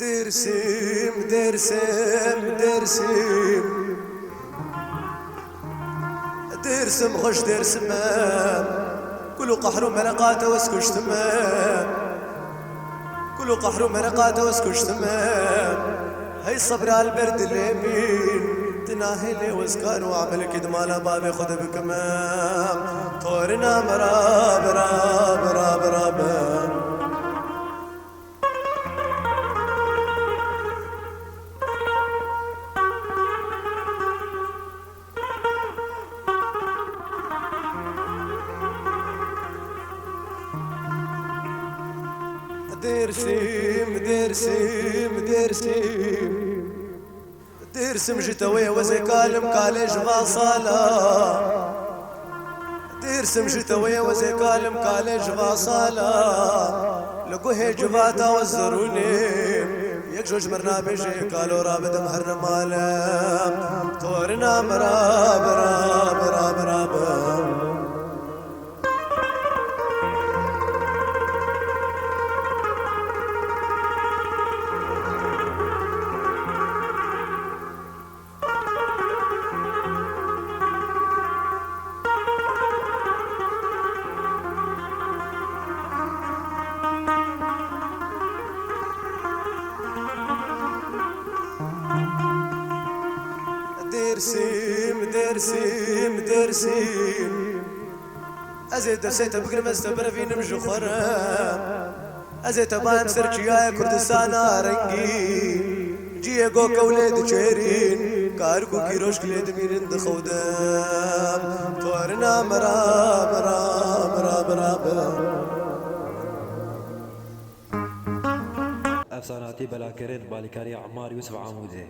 درسم درسم درسم درسم خوش درسم كل قحر مرقات واسكش تمام كل قحر مرقات واسكش تمام هي صبر على البرد اليمين تناهلي واسكان وعمل كد مالا بابي خذ بكمام طورنا مراب راب راب راب درسم درسم درسم درسم جتوي وزكالم كالج واصالا درسم جتوي وزكالم كالج واصالا لقوه جباتا والزروني يكجوج مرنا بيجي قالوا رابد مهر مالم طورنا مراب راب راب راب درسم درسم درسم ازيد درسيت بقر مستبر في نمشي خرام ازيد بان سرچيا كردستان رنگي جيه گو كولد چيرين كاركو كيروش كليد ميرن دخودم تورنا مراب راب راب راب افساناتي بلاكرين بالكاري عمار يوسف عمودي